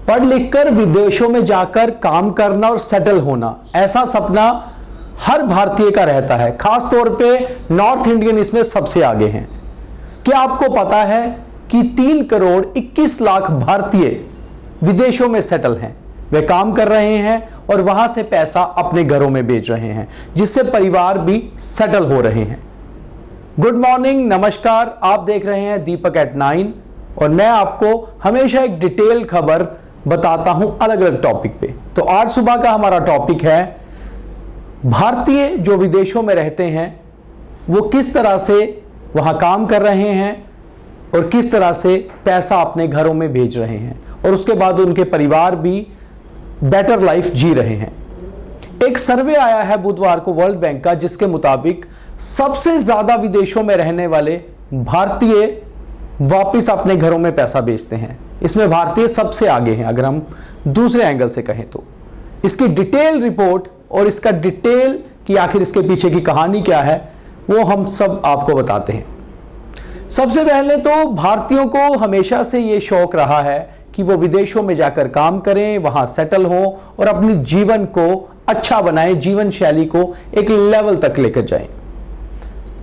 पढ़ लिखकर विदेशों में जाकर काम करना और सेटल होना, ऐसा सपना हर भारतीय का रहता है। खास तौर पे नॉर्थ इंडियन इसमें सबसे आगे हैं। क्या आपको पता है कि 3 करोड़ 21 लाख भारतीय विदेशों में सेटल हैं? वे काम कर रहे हैं और वहां से पैसा अपने घरों में भेज रहे हैं, जिससे परिवार भी सेटल हो रहे हैं। गुड मॉर्निंग, नमस्कार। आप देख रहे हैं दीपक एट 9 और मैं आपको हमेशा एक डिटेल खबर बताता हूं अलग अलग टॉपिक पे। तो आज सुबह का हमारा टॉपिक है भारतीय जो विदेशों में रहते हैं वो किस तरह से वहां काम कर रहे हैं और किस तरह से पैसा अपने घरों में भेज रहे हैं, और उसके बाद उनके परिवार भी बेटर लाइफ जी रहे हैं। एक सर्वे आया है बुधवार को वर्ल्ड बैंक का, जिसके मुताबिक सबसे ज्यादा विदेशों में रहने वाले भारतीय वापस अपने घरों में पैसा भेजते हैं। इसमें भारतीय सबसे आगे हैं अगर हम दूसरे एंगल से कहें तो। इसकी डिटेल रिपोर्ट और इसका डिटेल कि आखिर इसके पीछे की कहानी क्या है वो हम सब आपको बताते हैं। सबसे पहले तो भारतीयों को हमेशा से ये शौक रहा है कि वो विदेशों में जाकर काम करें, वहां सेटल हो और अपने जीवन को अच्छा बनाएं, जीवन शैली को एक लेवल तक लेकर जाएं।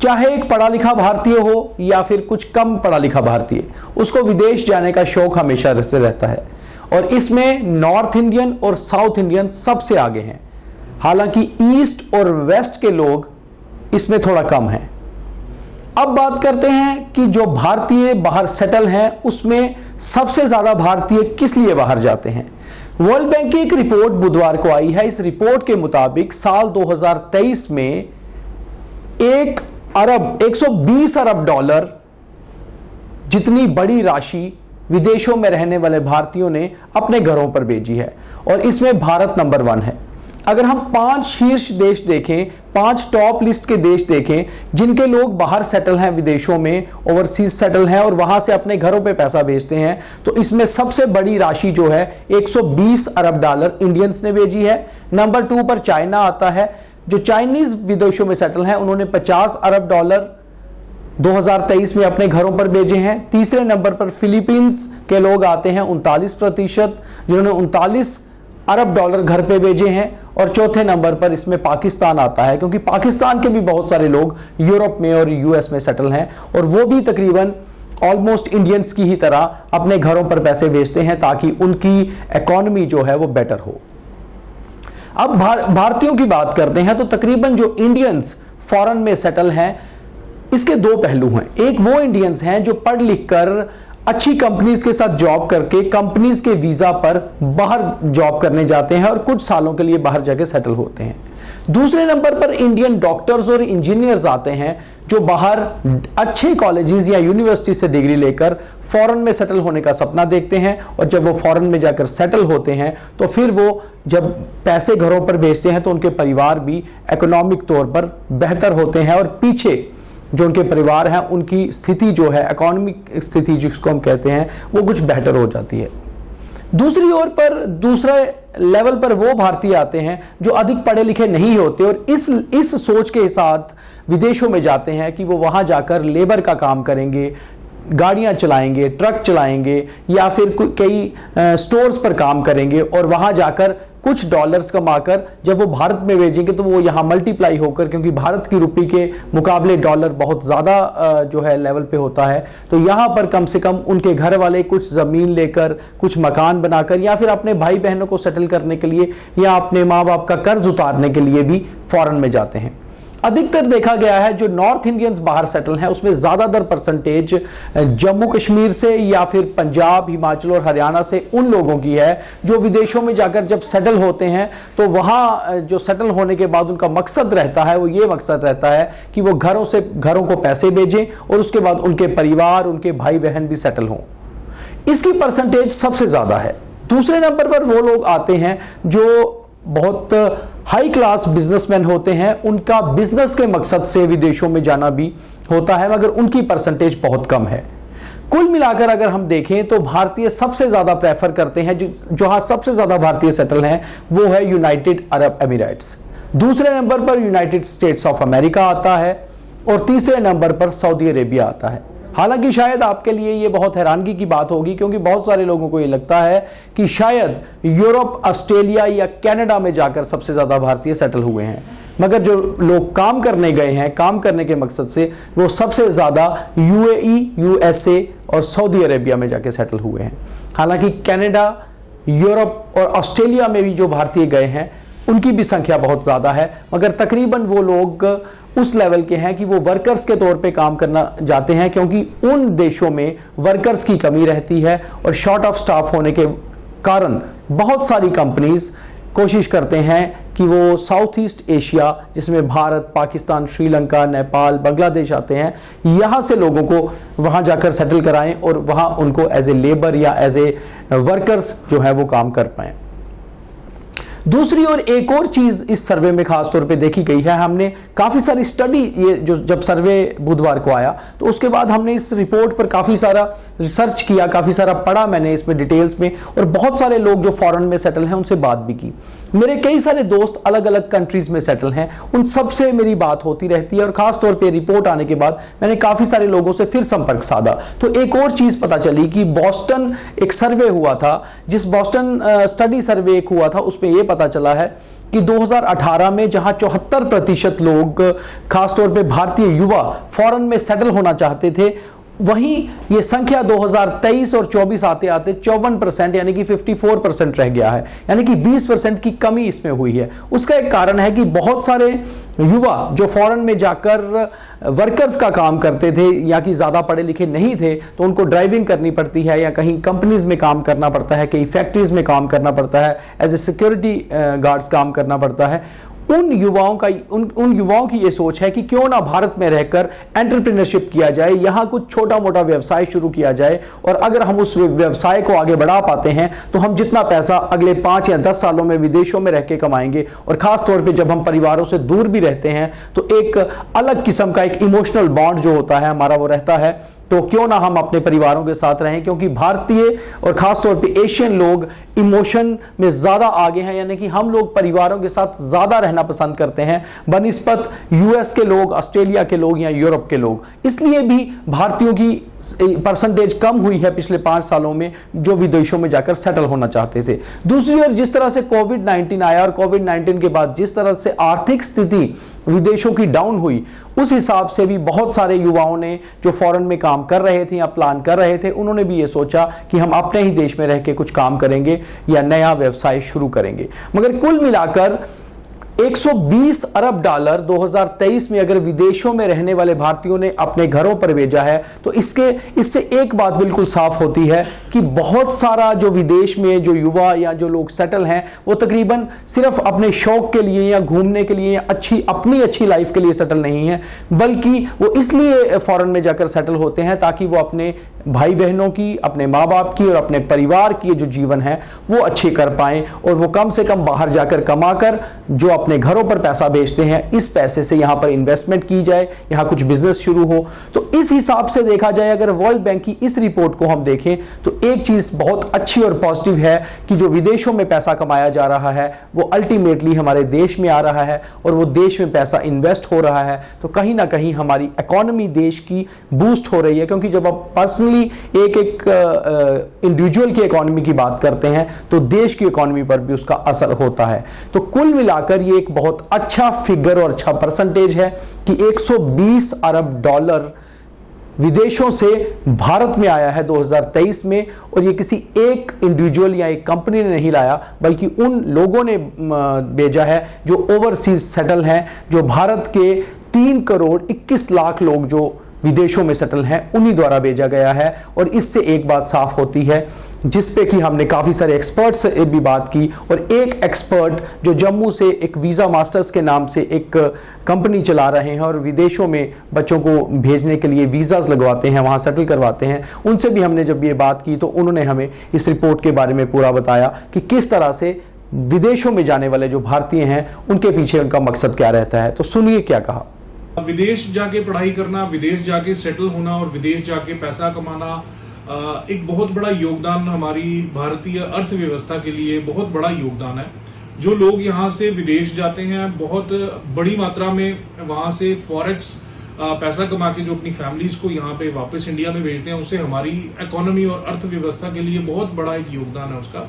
चाहे एक पढ़ा लिखा भारतीय हो या फिर कुछ कम पढ़ा लिखा भारतीय, उसको विदेश जाने का शौक हमेशा से रहता है। और इसमें नॉर्थ इंडियन और साउथ इंडियन सबसे आगे हैं। हालांकि ईस्ट और वेस्ट के लोग इसमें थोड़ा कम हैं। अब बात करते हैं कि जो भारतीय बाहर सेटल हैं उसमें सबसे ज्यादा भारतीय किस लिए बाहर जाते हैं। वर्ल्ड बैंक की एक रिपोर्ट बुधवार को आई है। इस रिपोर्ट के मुताबिक साल 2023 में 120 अरब डॉलर जितनी बड़ी राशि विदेशों में रहने वाले भारतीयों ने अपने घरों पर भेजी है, और इसमें भारत नंबर 1 है। अगर हम 5 शीर्ष देश देखें, 5 टॉप लिस्ट के देश देखें जिनके लोग बाहर सेटल हैं, विदेशों में ओवरसीज सेटल हैं और वहां से अपने घरों पे पैसा भेजते हैं, तो इसमें सबसे बड़ी राशि जो है 120 अरब डॉलर इंडियंस ने भेजी है। नंबर 2 पर चाइना आता है। जो चाइनीज विदेशों में सेटल हैं उन्होंने 50 अरब डॉलर 2023 में अपने घरों पर भेजे हैं। तीसरे नंबर पर फिलीपींस के लोग आते हैं 39%, जिन्होंने 39 अरब डॉलर घर पे भेजे हैं। और चौथे नंबर पर इसमें पाकिस्तान आता है, क्योंकि पाकिस्तान के भी बहुत सारे लोग यूरोप में और यूएस में सेटल हैं और वो भी तकरीबन ऑलमोस्ट इंडियंस की ही तरह अपने घरों पर पैसे भेजते हैं ताकि उनकी इकोनॉमी जो है वो बेटर हो। अब भारतीयों की बात करते हैं तो तकरीबन जो इंडियंस फॉरेन में सेटल हैं इसके 2 पहलू हैं। एक वो इंडियंस हैं जो पढ़ लिख कर अच्छी कंपनीज के साथ जॉब करके कंपनीज के वीजा पर बाहर जॉब करने जाते हैं और कुछ सालों के लिए बाहर जाके सेटल होते हैं। दूसरे नंबर पर इंडियन डॉक्टर्स और इंजीनियर्स आते हैं जो बाहर अच्छे कॉलेजेस या यूनिवर्सिटी से डिग्री लेकर फॉरेन में सेटल होने का सपना देखते हैं, और जब वो फॉरेन में जाकर सेटल होते हैं तो फिर वो जब पैसे घरों पर भेजते हैं तो उनके परिवार भी इकोनॉमिक तौर पर बेहतर होते हैं और पीछे जो उनके परिवार हैं उनकी स्थिति जो है, इकोनॉमिक स्थिति जिसको हम कहते हैं, वो कुछ बेहतर हो जाती है। दूसरी ओर पर दूसरे लेवल पर वो भारतीय आते हैं जो अधिक पढ़े लिखे नहीं होते और इस सोच के साथ विदेशों में जाते हैं कि वो वहां जाकर लेबर का काम करेंगे, गाड़ियां चलाएंगे, ट्रक चलाएंगे या फिर कई स्टोर्स पर काम करेंगे और वहां जाकर कुछ डॉलर्स कमाकर जब वो भारत में भेजेंगे तो वो यहाँ मल्टीप्लाई होकर, क्योंकि भारत की रुपये के मुकाबले डॉलर बहुत ज़्यादा जो है लेवल पे होता है, तो यहाँ पर कम से कम उनके घर वाले कुछ ज़मीन लेकर, कुछ मकान बनाकर या फिर अपने भाई बहनों को सेटल करने के लिए या अपने माँ बाप का कर्ज उतारने के लिए भी फॉरेन में जाते हैं। अधिकतर देखा गया है जो नॉर्थ इंडियंस बाहर सेटल हैं उसमें ज़्यादातर परसेंटेज जम्मू कश्मीर से या फिर पंजाब, हिमाचल और हरियाणा से उन लोगों की है जो विदेशों में जाकर जब सेटल होते हैं तो वहाँ जो सेटल होने के बाद उनका मकसद रहता है, वो ये मकसद रहता है कि वो घरों को पैसे भेजें और उसके बाद उनके परिवार, उनके भाई बहन भी सेटल हों। इसकी परसेंटेज सबसे ज़्यादा है। दूसरे नंबर पर वो लोग आते हैं जो बहुत हाई क्लास बिजनेसमैन होते हैं, उनका बिजनेस के मकसद से विदेशों में जाना भी होता है, मगर उनकी परसेंटेज बहुत कम है। कुल मिलाकर अगर हम देखें तो भारतीय सबसे ज्यादा प्रेफर करते हैं, जहां सबसे ज्यादा भारतीय सेटल हैं वो है यूनाइटेड अरब एमिरेट्स। दूसरे नंबर पर यूनाइटेड स्टेट्स ऑफ अमेरिका आता है और तीसरे नंबर पर सऊदी अरेबिया आता है। हालांकि शायद आपके लिए ये बहुत हैरानगी की बात होगी, क्योंकि बहुत सारे लोगों को ये लगता है कि शायद यूरोप, ऑस्ट्रेलिया या कनाडा में जाकर सबसे ज्यादा भारतीय सेटल हुए हैं, मगर जो लोग काम करने गए हैं, काम करने के मकसद से, वो सबसे ज्यादा यूएई, यूएसए और सऊदी अरेबिया में जाके सेटल हुए हैं। हालांकि कनाडा, यूरोप और ऑस्ट्रेलिया में भी जो भारतीय गए हैं उनकी भी संख्या बहुत ज्यादा है, मगर तकरीबन वो लोग उस लेवल के हैं कि वो वर्कर्स के तौर पे काम करना जाते हैं, क्योंकि उन देशों में वर्कर्स की कमी रहती है और शॉर्ट ऑफ स्टाफ होने के कारण बहुत सारी कंपनीज कोशिश करते हैं कि वो साउथ ईस्ट एशिया, जिसमें भारत, पाकिस्तान, श्रीलंका, नेपाल, बांग्लादेश आते हैं, यहाँ से लोगों को वहाँ जाकर सेटल कराएं और वहाँ उनको एज ए लेबर या एज ए वर्कर्स जो है वो काम कर पाएं। दूसरी ओर एक और चीज इस सर्वे में खास तौर पे देखी गई है, हमने काफी सारी स्टडी, ये जो जब सर्वे बुधवार को आया तो उसके बाद हमने इस रिपोर्ट पर काफी सारा रिसर्च किया, काफी सारा पढ़ा मैंने इसमें डिटेल्स में, और बहुत सारे लोग जो फॉरेन में सेटल हैं उनसे बात भी की। मेरे कई सारे दोस्त अलग अलग कंट्रीज में सेटल हैं, उन सबसे मेरी बात होती रहती है, और खास तौर पर रिपोर्ट आने के बाद मैंने काफी सारे लोगों से फिर संपर्क साधा तो एक और चीज पता चली कि बॉस्टन एक सर्वे हुआ था, जिस बॉस्टन स्टडी सर्वे एक हुआ था, उसमें यह पता चला है कि 2018 में जहां 74% लोग, खासतौर पे भारतीय युवा, फॉरेन में सेटल होना चाहते थे, वहीं ये संख्या 2023 और 24 आते आते 54% यानी कि 54% रह गया है, यानी कि 20% की कमी इसमें हुई है। उसका एक कारण है कि बहुत सारे युवा जो फॉरेन में जाकर वर्कर्स का काम करते थे या कि ज़्यादा पढ़े लिखे नहीं थे, तो उनको ड्राइविंग करनी पड़ती है या कहीं कंपनीज में काम करना पड़ता है, कहीं फैक्ट्रीज में काम करना पड़ता है, एज ए सिक्योरिटी गार्ड्स काम करना पड़ता है। उन युवाओं की ये सोच है कि क्यों ना भारत में रहकर एंटरप्रेन्योरशिप किया जाए, यहाँ कुछ छोटा मोटा व्यवसाय शुरू किया जाए, और अगर हम उस व्यवसाय को आगे बढ़ा पाते हैं तो हम जितना पैसा अगले 5 या 10 सालों में विदेशों में रह के कमाएंगे, और खास तौर पे जब हम परिवारों से दूर भी रहते हैं तो एक अलग किस्म का एक इमोशनल बॉन्ड जो होता है हमारा वो रहता है, तो क्यों ना हम अपने परिवारों के साथ रहें, क्योंकि भारतीय और खास तौर पे एशियन लोग इमोशन में ज्यादा आगे हैं, यानी कि हम लोग परिवारों के साथ ज्यादा रहना पसंद करते हैं बनिस्बत यूएस के लोग, ऑस्ट्रेलिया के लोग या यूरोप के लोग। इसलिए भी भारतीयों की परसेंटेज कम हुई है पिछले 5 सालों में जो विदेशों में जाकर सेटल होना चाहते थे। दूसरी ओर जिस तरह से कोविड-19 आया और कोविड-19 के बाद जिस तरह से आर्थिक स्थिति विदेशों की डाउन हुई, उस हिसाब से भी बहुत सारे युवाओं ने जो फॉरेन में काम कर रहे थे या प्लान कर रहे थे, उन्होंने भी ये सोचा कि हम अपने ही देश में रह के कुछ काम करेंगे या नया व्यवसाय शुरू करेंगे। मगर कुल मिलाकर 120 अरब डॉलर 2023 में अगर विदेशों में रहने वाले भारतीयों ने अपने घरों पर भेजा है, तो इससे एक बात बिल्कुल साफ होती है कि बहुत सारा जो विदेश में जो युवा या जो लोग सेटल हैं वो तकरीबन सिर्फ अपने शौक के लिए या घूमने के लिए या अपनी अच्छी लाइफ के लिए सेटल नहीं है, बल्कि वो इसलिए फॉरेन में जाकर सेटल होते हैं ताकि वो अपने भाई बहनों की, अपने माँ बाप की और अपने परिवार की जो जीवन है वो अच्छी कर पाएं, और वो कम से कम बाहर जाकर कमाकर जो अपने घरों पर पैसा भेजते हैं, इस पैसे से यहाँ पर इन्वेस्टमेंट की जाए, यहाँ कुछ बिजनेस शुरू हो। तो इस हिसाब से देखा जाए, अगर वर्ल्ड बैंक की इस रिपोर्ट को हम देखें तो एक चीज बहुत अच्छी और पॉजिटिव है कि जो विदेशों में पैसा कमाया जा रहा है वो अल्टीमेटली हमारे देश में आ रहा है और वो देश में पैसा इन्वेस्ट हो रहा है, तो कहीं ना कहीं हमारी इकोनॉमी देश की बूस्ट हो रही है। क्योंकि जब आप पर्सनली एक इंडिविजुअल की इकोनॉमी की बात करते हैं तो देश की इकोनॉमी पर भी उसका असर होता है। तो कुल मिलाकर ये एक बहुत अच्छा फिगर और अच्छा परसेंटेज है कि 120 अरब डॉलर विदेशों से भारत में आया है 2023 में, और ये किसी एक इंडिविजुअल या एक कंपनी ने नहीं लाया, बल्कि उन लोगों ने भेजा है जो ओवरसीज सेटल हैं, जो भारत के 3 करोड़ 21 लाख लोग जो विदेशों में सेटल हैं उन्हीं द्वारा भेजा गया है। और इससे एक बात साफ होती है, जिस पे कि हमने काफ़ी सारे एक्सपर्ट से भी बात की, और एक एक्सपर्ट जो जम्मू से एक वीज़ा मास्टर्स के नाम से एक कंपनी चला रहे हैं और विदेशों में बच्चों को भेजने के लिए वीज़ाज लगवाते हैं, वहाँ सेटल करवाते हैं, उनसे भी हमने जब ये बात की तो उन्होंने हमें इस रिपोर्ट के बारे में पूरा बताया कि किस तरह से विदेशों में जाने वाले जो भारतीय हैं उनके पीछे उनका मकसद क्या रहता है। तो सुनिए क्या कहा। विदेश जाके पढ़ाई करना, विदेश जाके सेटल होना और विदेश जाके पैसा कमाना एक बहुत बड़ा योगदान हमारी भारतीय अर्थव्यवस्था के लिए बहुत बड़ा योगदान है। जो लोग यहाँ से विदेश जाते हैं बहुत बड़ी मात्रा में वहां से फॉरेक्स पैसा कमा के जो अपनी फैमिलीज को यहाँ पे वापस इंडिया में भेजते हैं, उससे हमारी इकोनॉमी और अर्थव्यवस्था के लिए बहुत बड़ा एक योगदान है उसका।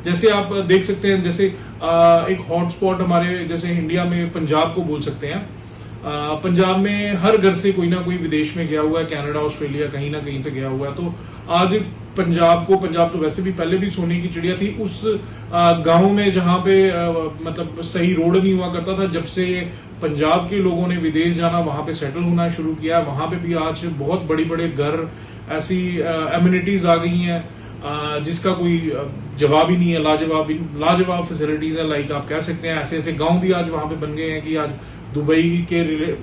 जैसे आप देख सकते हैं, जैसे एक हॉटस्पॉट हमारे जैसे इंडिया में पंजाब को बोल सकते हैं। पंजाब में हर घर से कोई ना कोई विदेश में गया हुआ है, कनाडा ऑस्ट्रेलिया कहीं ना कहीं पे गया हुआ है। तो आज पंजाब तो वैसे भी पहले भी सोने की चिड़िया थी, उस गांव में जहां पे मतलब सही रोड नहीं हुआ करता था, जब से पंजाब के लोगों ने विदेश जाना, वहां पे सेटल होना शुरू किया, वहां पे भी आज बहुत बड़े बड़े घर, ऐसी एमिनिटीज आ गई हैं जिसका कोई जवाब ही नहीं है। लाजवाब फैसिलिटीज है, लाइक आप कह सकते हैं ऐसे ऐसे गांव भी आज वहां पे बन गए हैं कि आज दुबई के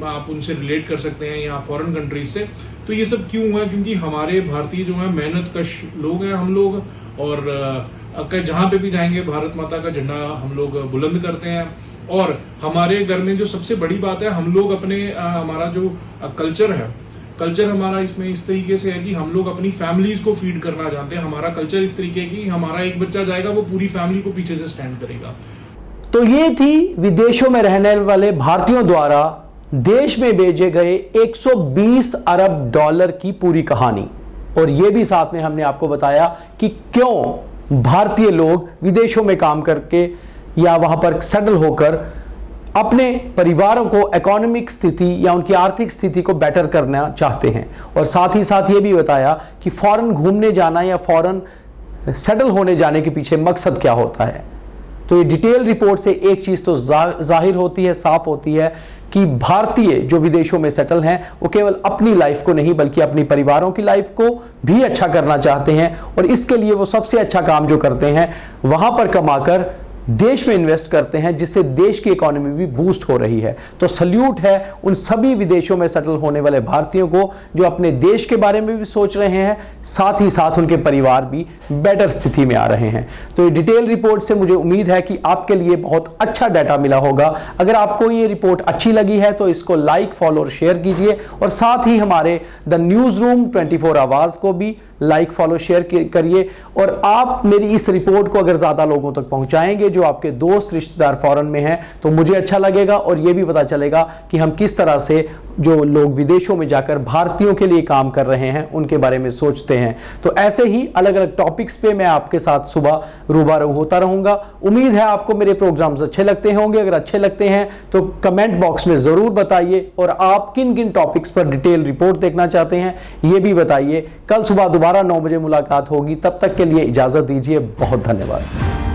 आप उनसे रिलेट कर सकते हैं या फॉरेन कंट्रीज से। तो ये सब क्यों हुआ? क्योंकि हमारे भारतीय जो है मेहनत कश लोग हैं हम लोग, और जहां पे भी जाएंगे भारत माता का झंडा हम लोग बुलंद करते हैं। और हमारे घर में जो सबसे बड़ी बात है, हम लोग अपने हमारा जो कल्चर हमारा इसमें इस तरीके से है कि हम लोग अपनी फैमिलीज को फीड करना जानते हैं। हमारा कल्चर इस तरीके की, हमारा एक बच्चा जाएगा वो पूरी फैमिली को पीछे से स्टैंड करेगा। तो ये थी विदेशों में रहने वाले भारतीयों द्वारा देश में भेजे गए 120 अरब डॉलर की पूरी कहानी। और ये भी साथ में हमने आपको बताया कि क्यों भारतीय लोग विदेशों में काम करके या वहां पर सेटल होकर अपने परिवारों को इकोनॉमिक स्थिति या उनकी आर्थिक स्थिति को बेटर करना चाहते हैं। और साथ ही साथ ये भी बताया कि फॉरेन घूमने जाना या फॉरेन सेटल होने जाने के पीछे मकसद क्या होता है। तो ये डिटेल रिपोर्ट से एक चीज तो जाहिर होती है, साफ होती है कि भारतीय जो विदेशों में सेटल हैं वो केवल अपनी लाइफ को नहीं बल्कि अपनी परिवारों की लाइफ को भी अच्छा करना चाहते हैं। और इसके लिए वो सबसे अच्छा काम जो करते हैं वहां पर कमाकर देश में इन्वेस्ट करते हैं, जिससे देश की इकोनॉमी भी बूस्ट हो रही है। तो सल्यूट है उन सभी विदेशों में सेटल होने वाले भारतीयों को जो अपने देश के बारे में भी सोच रहे हैं, साथ ही साथ उनके परिवार भी बेटर स्थिति में आ रहे हैं। तो ये डिटेल रिपोर्ट से मुझे उम्मीद है कि आपके लिए बहुत अच्छा डाटा मिला होगा। अगर आपको ये रिपोर्ट अच्छी लगी है तो इसको लाइक, फॉलो और शेयर कीजिए, और साथ ही हमारे द न्यूज रूम 24 आवाज को भी लाइक, फॉलो, शेयर करिए। और आप मेरी इस रिपोर्ट को अगर ज्यादा लोगों तक पहुंचाएंगे जो आपके दोस्त रिश्तेदार फॉरेन में हैं, तो मुझे अच्छा लगेगा और यह भी पता चलेगा कि हम किस तरह से जो लोग विदेशों में जाकर भारतीयों के लिए काम कर रहे हैं उनके बारे में सोचते हैं। तो ऐसे ही अलग अलग टॉपिक्स पे मैं आपके साथ सुबह रूबरू होता रहूंगा। उम्मीद है आपको मेरे प्रोग्राम्स अच्छे लगते होंगे। अगर अच्छे लगते हैं तो कमेंट बॉक्स में जरूर बताइए, और आप किन किन टॉपिक्स पर डिटेल रिपोर्ट देखना चाहते हैं ये भी बताइए। कल सुबह दोबारा 9 बजे मुलाकात होगी, तब तक के लिए इजाजत दीजिए। बहुत धन्यवाद।